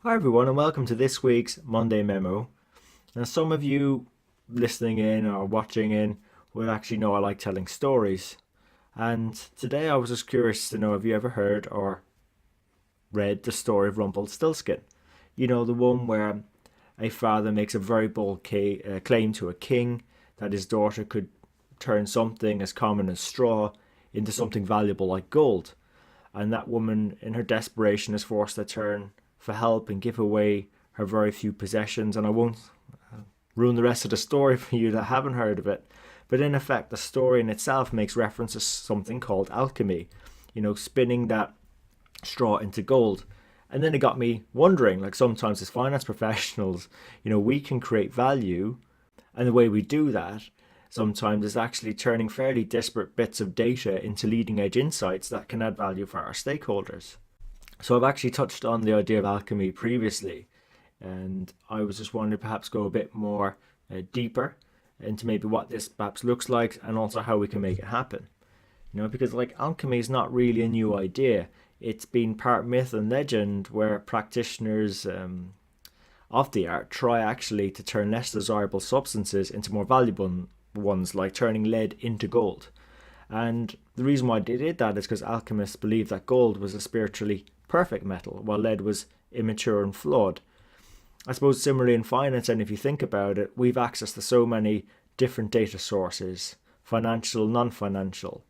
Hi everyone and welcome to this week's Monday Memo. Now some of you listening in or watching in will actually know I like telling stories. And today I was just curious to know, have you ever heard or read the story of Rumpelstiltskin? You know, the one where a father makes a very bold claim to a king that his daughter could turn something as common as straw into something valuable like gold. And that woman, in her desperation, is forced to turn for help and give away her very few possessions. And I won't ruin the rest of the story for you that haven't heard of it. But in effect, the story in itself makes reference to something called alchemy, spinning that straw into gold. And then it got me wondering, like sometimes as finance professionals, we can create value. And the way we do that sometimes is actually turning fairly disparate bits of data into leading edge insights that can add value for our stakeholders. So I've actually touched on the idea of alchemy previously, and I was just wanting to perhaps go a bit more deeper into maybe what this perhaps looks like and also how we can make it happen. Because like alchemy is not really a new idea. It's been part myth and legend where practitioners of the art try actually to turn less desirable substances into more valuable ones, like turning lead into gold. And the reason why they did that is because alchemists believed that gold was a spiritually perfect metal, while lead was immature and flawed. I suppose similarly in finance, and if you think about it, we've access to so many different data sources, financial, non-financial.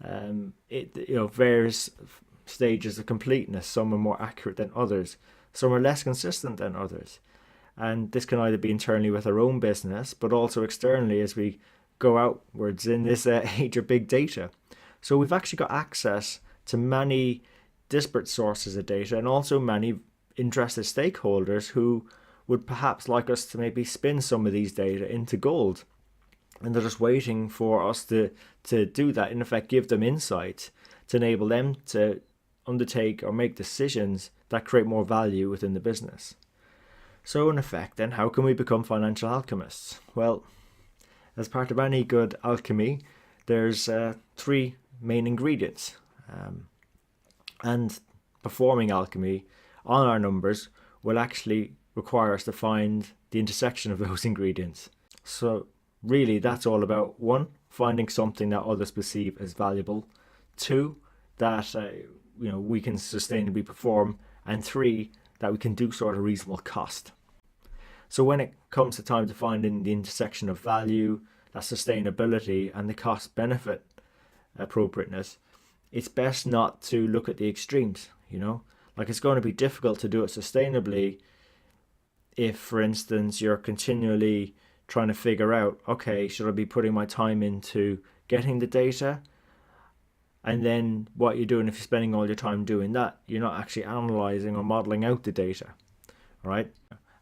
Various stages of completeness. Some are more accurate than others. Some are less consistent than others. And this can either be internally with our own business, but also externally as we go outwards in this age of big data. So we've actually got access to many disparate sources of data and also many interested stakeholders who would perhaps like us to maybe spin some of these data into gold. And they're just waiting for us to do that, in effect, give them insight to enable them to undertake or make decisions that create more value within the business. So in effect, then, how can we become financial alchemists? Well, as part of any good alchemy, there's three main ingredients. And performing alchemy on our numbers will actually require us to find the intersection of those ingredients. So really, that's all about one, finding something that others perceive as valuable. Two, that we can sustainably perform, and three, that we can do so at a reasonable cost. So when it comes to time to finding the intersection of value, that sustainability, and the cost benefit appropriateness, it's best not to look at the extremes. Like it's going to be difficult to do it sustainably if, for instance, you're continually trying to figure out, okay, should I be putting my time into getting the data? And then what you're doing, if you're spending all your time doing that, you're not actually analyzing or modeling out the data, right?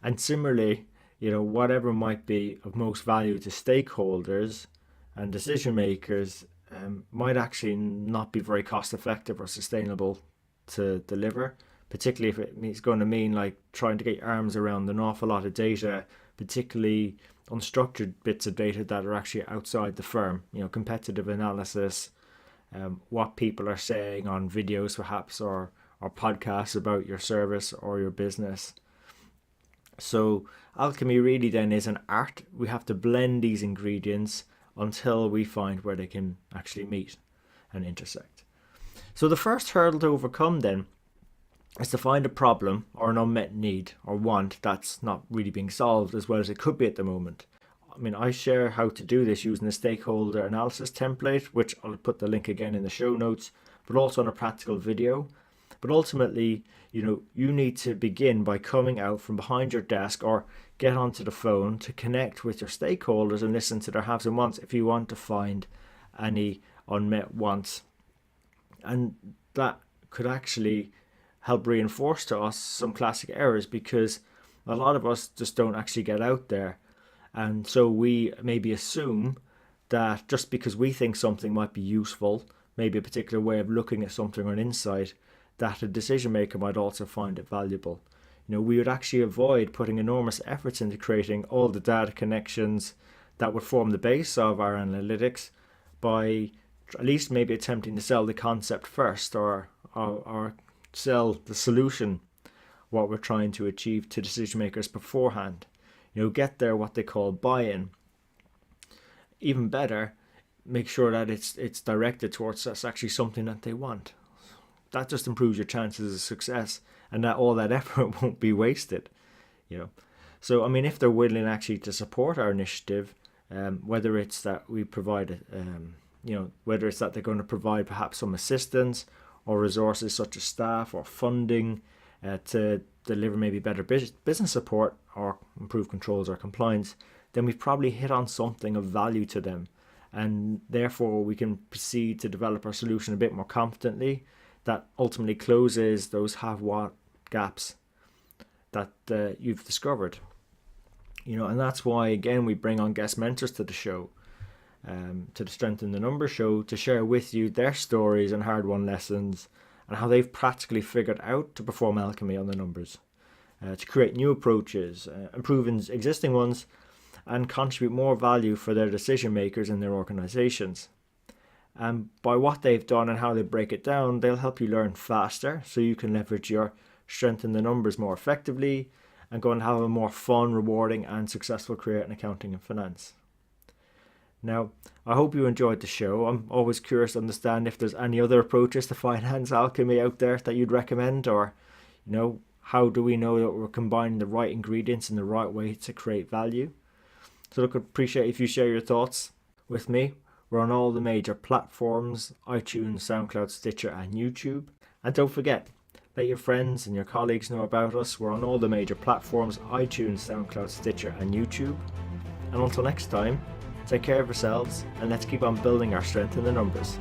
And similarly, whatever might be of most value to stakeholders and decision makers might actually not be very cost effective or sustainable to deliver, particularly if it's going to mean like trying to get your arms around an awful lot of data, particularly unstructured bits of data that are actually outside the firm, competitive analysis, what people are saying on videos perhaps or podcasts about your service or your business. So alchemy really then is an art. We have to blend these ingredients until we find where they can actually meet and intersect. So the first hurdle to overcome then is to find a problem or an unmet need or want that's not really being solved as well as it could be at the moment. I share how to do this using a stakeholder analysis template, which I'll put the link again in the show notes, but also on a practical video. But ultimately, you need to begin by coming out from behind your desk or get onto the phone to connect with your stakeholders and listen to their haves and wants if you want to find any unmet wants. And that could actually help reinforce to us some classic errors, because a lot of us just don't actually get out there. And so we maybe assume that just because we think something might be useful, maybe a particular way of looking at something or an insight, that a decision maker might also find it valuable. We would actually avoid putting enormous efforts into creating all the data connections that would form the base of our analytics by at least maybe attempting to sell the concept first or sell the solution what we're trying to achieve to decision makers beforehand. Get their what they call buy-in. Even better, make sure that it's directed towards that's actually something that they want. That just improves your chances of success, and that all that effort won't be wasted. So if they're willing actually to support our initiative, whether it's that we provide whether it's that they're going to provide perhaps some assistance or resources such as staff or funding to deliver maybe better business support or improve controls or compliance, then we've probably hit on something of value to them, and therefore we can proceed to develop our solution a bit more confidently that ultimately closes those have-what gaps that you've discovered. And that's why, again, we bring on guest mentors to the show, to the Strength in the Numbers show, to share with you their stories and hard-won lessons and how they've practically figured out to perform alchemy on the numbers, to create new approaches, improve existing ones, and contribute more value for their decision makers in their organizations. And by what they've done and how they break it down, they'll help you learn faster so you can leverage your strength in the numbers more effectively and go and have a more fun, rewarding and successful career in accounting and finance. Now, I hope you enjoyed the show. I'm always curious to understand if there's any other approaches to finance alchemy out there that you'd recommend, or how do we know that we're combining the right ingredients in the right way to create value? So look, I'd appreciate if you share your thoughts with me. We're on all the major platforms: iTunes, SoundCloud, Stitcher and YouTube. And don't forget, let your friends and your colleagues know about us. We're on all the major platforms: iTunes, SoundCloud, Stitcher and YouTube. And until next time, take care of yourselves and let's keep on building our strength in the numbers.